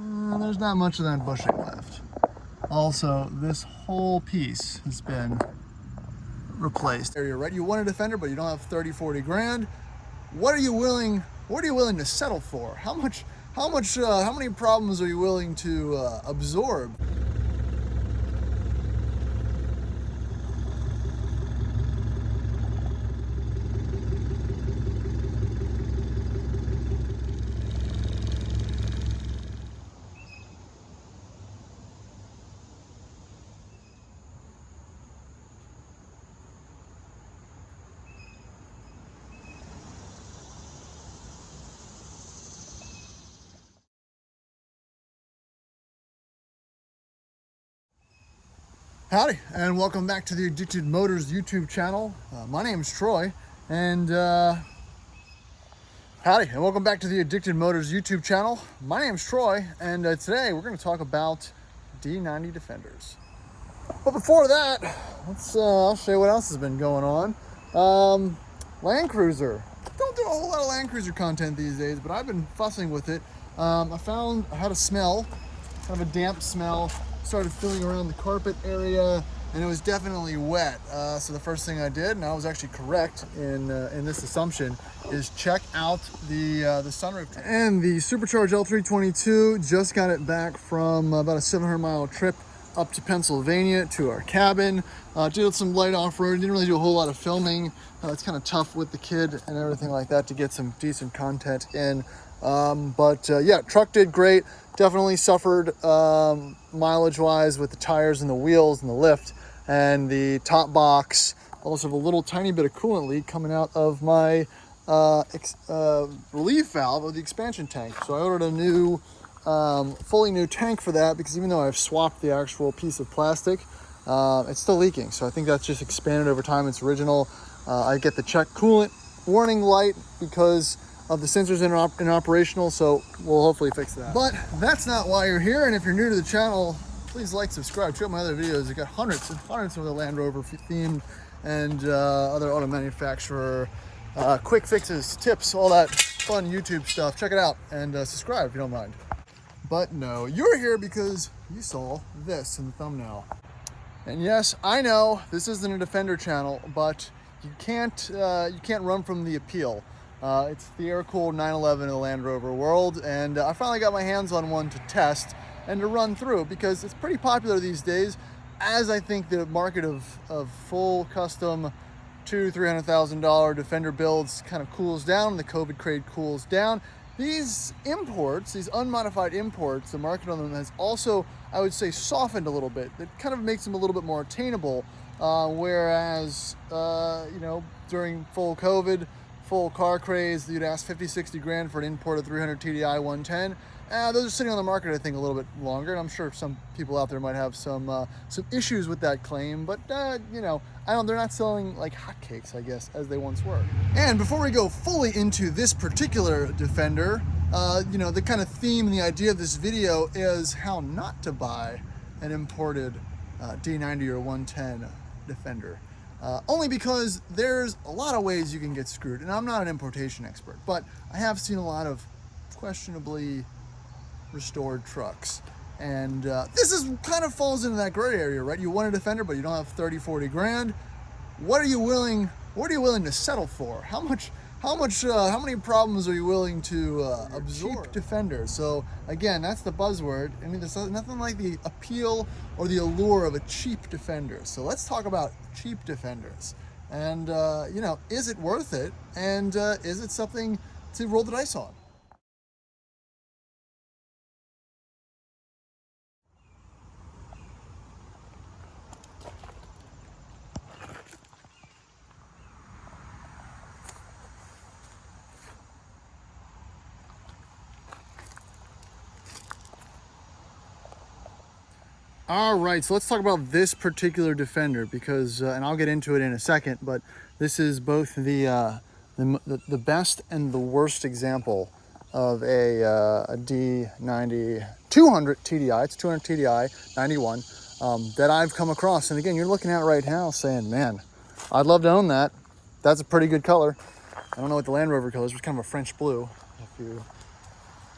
there's not much of that bushing left. Also, this whole piece has been replaced. Area, right? You want a Defender, but you don't have 30, 40 grand. What are you willing to settle for? How many problems are you willing to absorb? Howdy, and welcome back to the Addicted Motors YouTube channel. My name is Troy, and welcome back to the Addicted Motors YouTube channel. My name is Troy, and today we're going to talk about D90 Defenders. But before that, I'll show you what else has been going on. Land Cruiser. Don't do a whole lot of Land Cruiser content these days, but I've been fussing with it. I had a smell, kind of a damp smell. Started feeling around the carpet area, and it was definitely wet. So the first thing I did, and I was actually correct in this assumption, is check out the sunroof. And the supercharged L322, just got it back from about a 700-mile trip up to Pennsylvania to our cabin. Did some light off-road. Didn't really do a whole lot of filming. It's kind of tough with the kid and everything like that to get some decent content in. Yeah, truck did great. Definitely suffered mileage-wise with the tires and the wheels and the lift and the top box. Also have a little tiny bit of coolant leak coming out of my relief valve of the expansion tank. So I ordered a new, fully new tank for that, because even though I've swapped the actual piece of plastic, it's still leaking. So I think that's just expanded over time. It's original. I get the check coolant warning light because of the sensors inoperational, so we'll hopefully fix that. But that's not why you're here, and if you're new to the channel, please like, subscribe, check out my other videos. I've got hundreds and hundreds of the Land Rover themed and other auto manufacturer quick fixes, tips, all that fun YouTube stuff. Check it out, and subscribe if you don't mind. But no, you're here because you saw this in the thumbnail. And yes, I know this isn't a Defender channel, but you can't run from the appeal. It's the air-cooled 911 in the Land Rover world, and I finally got my hands on one to test and to run through, because it's pretty popular these days, as I think the market of full custom $200,000-$300,000 Defender builds kind of cools down, the COVID craze cools down. These imports, these unmodified imports, the market on them has also, I would say, softened a little bit. It kind of makes them a little bit more attainable, whereas, during full COVID, full car craze, you'd ask 50, 60 grand for an imported 300 TDI 110. Those are sitting on the market, I think, a little bit longer, and I'm sure some people out there might have some issues with that claim, but they're not selling like hotcakes, I guess, as they once were. And before we go fully into this particular Defender, the kind of theme and the idea of this video is how not to buy an imported D90 or 110 Defender. Only because there's a lot of ways you can get screwed, and I'm not an importation expert, but I have seen a lot of questionably restored trucks, and this kind of falls into that gray area, right? You want a Defender, but you don't have 30, 40 grand. What are you willing to settle for? How many problems are you willing to absorb? Cheap Defender. So again, that's the buzzword. I mean, there's nothing like the appeal or the allure of a cheap Defender. So let's talk about cheap Defenders. And is it worth it? And is it something to roll the dice on? All right, so let's talk about this particular Defender, because, and I'll get into it in a second, but this is both the best and the worst example of a D90 200 TDI. It's 200 TDI 91 that I've come across. And again, you're looking at it right now saying, man, I'd love to own that. That's a pretty good color. I don't know what the Land Rover color is. It's kind of a French blue. If you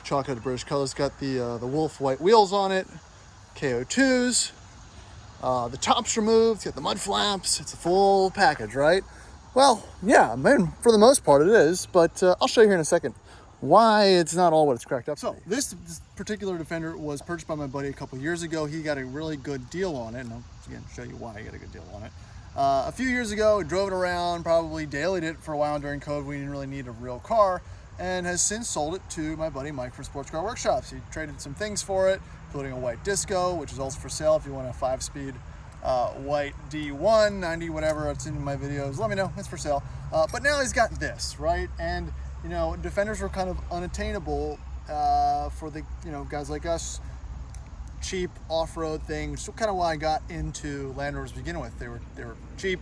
chocolate British colors. Got the Wolf white wheels on it, KO2s. The top's removed, got the mud flaps. It's a full package, right? Well, yeah, man, for the most part it is, but I'll show you here in a second why it's not all what it's cracked up to be. This particular Defender was purchased by my buddy a couple years ago. He got a really good deal on it, and I'll again show you why I got a good deal on it. A few years ago, drove it around, probably dailied it for a while during COVID. We didn't really need a real car, and has since sold it to my buddy Mike from Sports Car Workshops. He traded some things for it, including a white Disco, which is also for sale if you want a 5-speed white D1, 90, whatever. It's in my videos. Let me know. It's for sale. But now he's got this, right? And you know, Defenders were kind of unattainable for the guys like us, cheap off-road things. So kind of why I got into Land Rovers to begin with. They were cheap.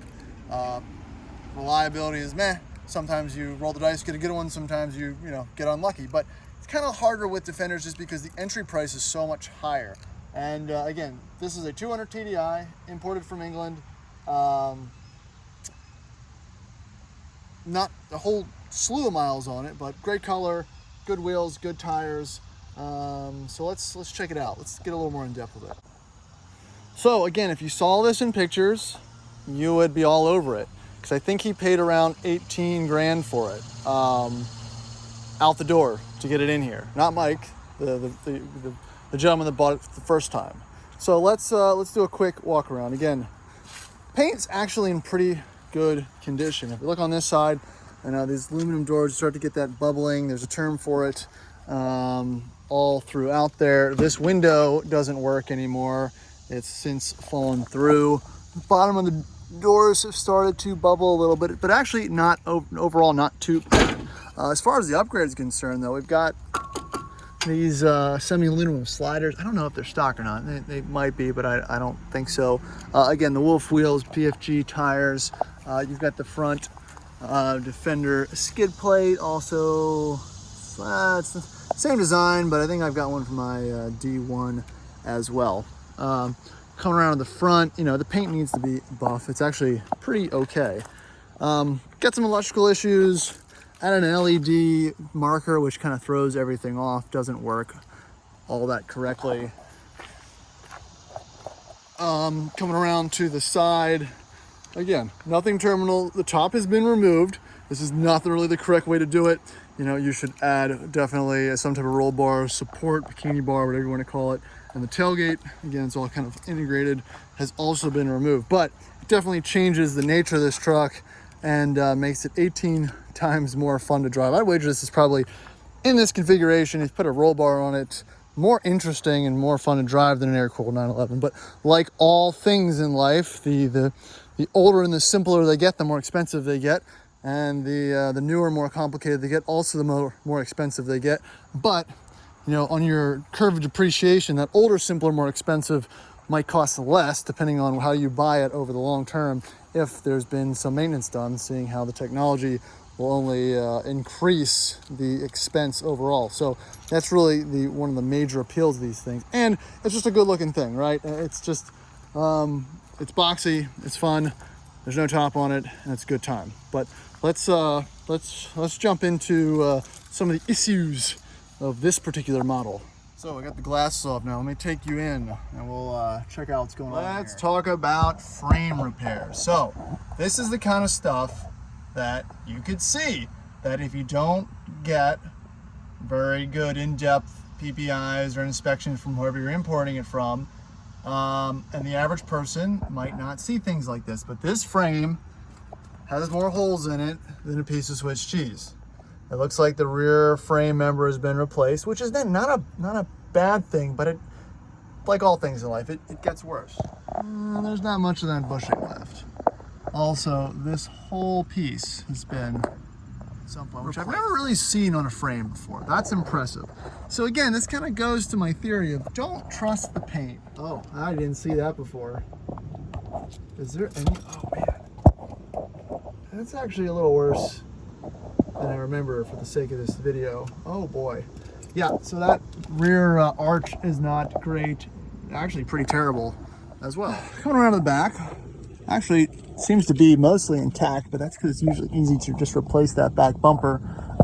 Reliability is meh. Sometimes you roll the dice, get a good one. Sometimes you get unlucky. But it's kind of harder with Defenders just because the entry price is so much higher. And again, this is a 200 TDI imported from England. Not a whole slew of miles on it, but great color, good wheels, good tires. So let's check it out. Let's get a little more in depth with it. So again, if you saw this in pictures, you would be all over it, because I think he paid around 18 grand for it, out the door to get it in here. Not Mike, the gentleman that bought it the first time. So let's do a quick walk around. Again, paint's actually in pretty good condition. If you look on this side, these aluminum doors start to get that bubbling. There's a term for it all throughout there. This window doesn't work anymore. It's since fallen through. The bottom of the doors have started to bubble a little bit, but actually not overall not too bad. As far as the upgrade is concerned, though, we've got these semi-aluminum sliders. I don't know if they're stock or not. They might be, but I don't think so. Again, the Wolf wheels, PFG tires. You've got the front Defender skid plate. Also, it's the same design, but I think I've got one for my D1 as well. Coming around to the front, the paint needs to be buff. It's actually pretty okay. Got some electrical issues. Added an LED marker, which kind of throws everything off. Doesn't work all that correctly. Coming around to the side, again, nothing terminal. The top has been removed. This is not really the correct way to do it. You should add definitely some type of roll bar, support, bikini bar, whatever you want to call it. And the tailgate, again, it's all kind of integrated, has also been removed. But it definitely changes the nature of this truck and makes it 18 times more fun to drive. I'd wager this is probably, in this configuration, if you put a roll bar on it, more interesting and more fun to drive than an air-cooled 911. But like all things in life, the older and the simpler they get, the more expensive they get. And the newer, more complicated they get, also the more expensive they get. But, on your curve of depreciation, that older, simpler, more expensive might cost less, depending on how you buy it over the long term, if there's been some maintenance done, seeing how the technology will only increase the expense overall. So that's really one of the major appeals of these things. And it's just a good looking thing, right? It's just, it's boxy, it's fun, there's no top on it, and it's a good time. But let's jump into some of the issues of this particular model. So I got the glasses off now. Let me take you in and we'll check out what's going on. Let's talk about frame repair. So this is the kind of stuff that you could see that if you don't get very good in-depth PPIs or inspections from whoever you're importing it from, and the average person might not see things like this. But this frame has more holes in it than a piece of Swiss cheese. It looks like the rear frame member has been replaced, which is then not a bad thing, but it, like all things in life, it gets worse. There's not much of that bushing left. Also, this whole piece has been something which I've never really seen on a frame before. That's impressive. So again, this kind of goes to my theory of don't trust the paint. Oh, I didn't see that before. Is there any? Oh man, that's actually a little worse than I remember for the sake of this video. Oh boy. Yeah, so that rear arch is not great. Actually pretty terrible as well. Coming around to the back, actually seems to be mostly intact, but that's because it's usually easy to just replace that back bumper.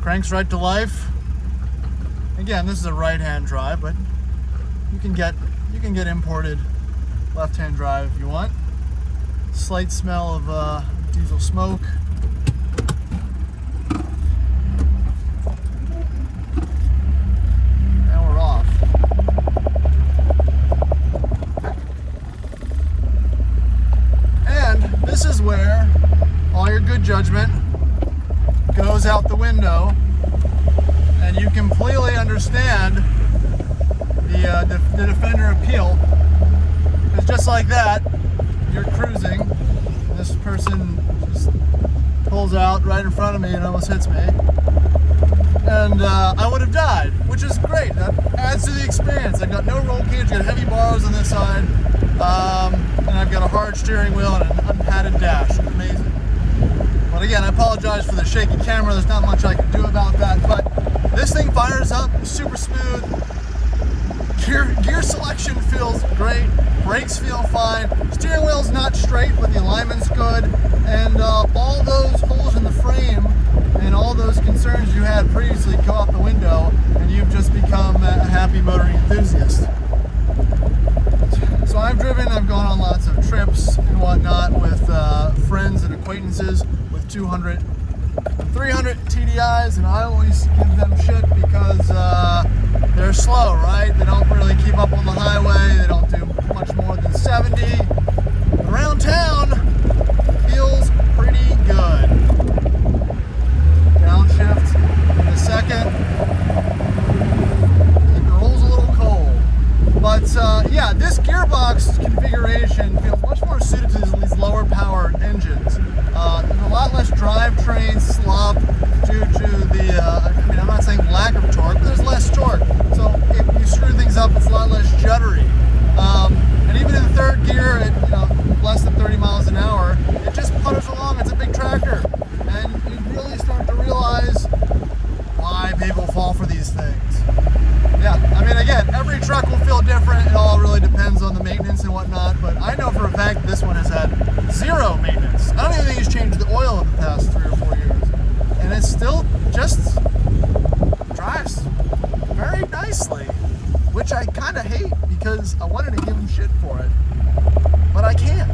Cranks right to life. Again, this is a right-hand drive, but you can get imported left-hand drive if you want. Slight smell of diesel smoke. And we're off. And this is where all your good judgment goes out the window, and you completely understand the Defender appeal. Because just like that, you're cruising, and this person just pulls out right in front of me and almost hits me, and I would have died, which is great. That adds to the experience. I've got no roll cage, I've got heavy bars on this side, and I've got a hard steering wheel and an unpadded dash. Amazing. But again, I apologize for the shaky camera. There's not much I can do about that, but this thing fires up super smooth. Gear selection feels great. Brakes feel fine. Steering wheel's not straight, but the alignment's good. And all those holes in the frame and all those concerns you had previously go out the window, and you've just become a happy motoring enthusiast. So I've gone on lots of trips and whatnot with friends and acquaintances with 200, 300 TDIs, and I always give them shit because they're slow, right? They don't really keep up on the highway. They don't do much more than 70. Around town, feels pretty good. Downshift in a second. It rolls a little cold. But yeah, this gearbox configuration feels much more suited to these lower power engines. There's a lot less drivetrain slop due to the, I mean, I'm not saying lack of torque, but there's less torque. So if you screw things up, it's a lot less juddery. And even in third gear at less than 30 miles an hour, it just putters along. It's a big tractor. And you really start to realize why people fall for these things. Yeah, I mean, again, every truck will feel different. It all really depends on the maintenance and whatnot, but I know for a fact this one has had zero maintenance. I don't even think he's changed the oil in the past 3 or 4 years. And it still just drives very nicely, which I kind of hate because I wanted to give him shit for it, but I can't.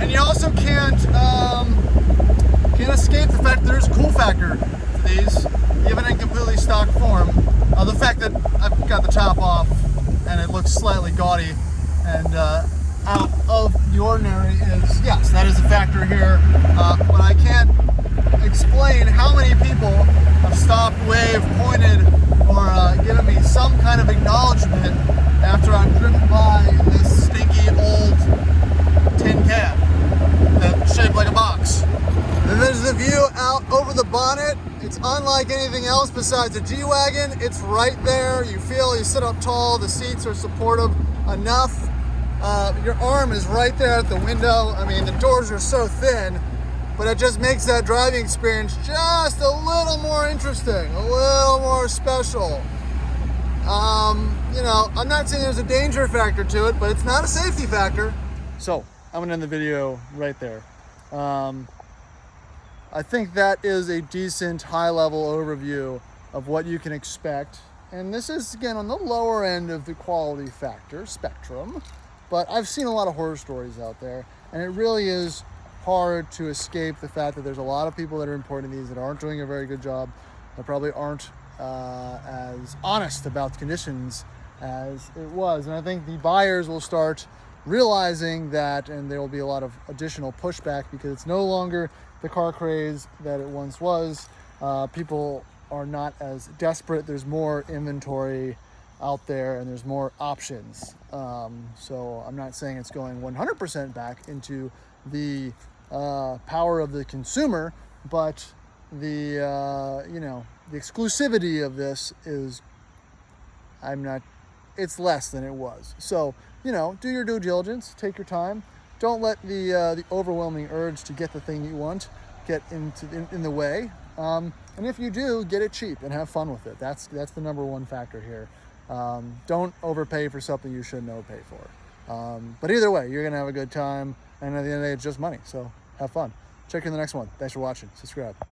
And you also can't escape the fact that there's a cool factor to these, even in completely stock form. The fact that I've got the top off and it looks slightly gaudy and out of the ordinary is, yes, that is a factor here. But I can't explain how many people have stopped, waved, pointed, or given me some kind of acknowledgement after I've driven by this stinky old tin can that's shaped like a box. And there's the view out over the bonnet. It's unlike anything else besides a G-Wagon. It's right there. You sit up tall. The seats are supportive enough. Your arm is right there at the window. I mean, the doors are so thin, but it just makes that driving experience just a little more interesting, a little more special. I'm not saying there's a danger factor to it, but it's not a safety factor. So I'm gonna end the video right there. I think that is a decent high-level overview of what you can expect. And this is, again, on the lower end of the quality factor spectrum, but I've seen a lot of horror stories out there, and it really is hard to escape the fact that there's a lot of people that are importing these that aren't doing a very good job, that probably aren't as honest about the conditions as it was. And I think the buyers will start realizing that, and there will be a lot of additional pushback because it's no longer the car craze that it once was. People are not as desperate. There's more inventory out there and there's more options. So I'm not saying it's going 100% back into the power of the consumer, but the exclusivity of this is, it's less than it was. So, do your due diligence, take your time. Don't let the overwhelming urge to get the thing you want get in the way. And if you do, get it cheap and have fun with it. That's the number one factor here. Don't overpay for something you shouldn't overpay for. But either way, you're gonna have a good time, and at the end of the day, it's just money. So have fun. Check you in the next one. Thanks for watching. Subscribe.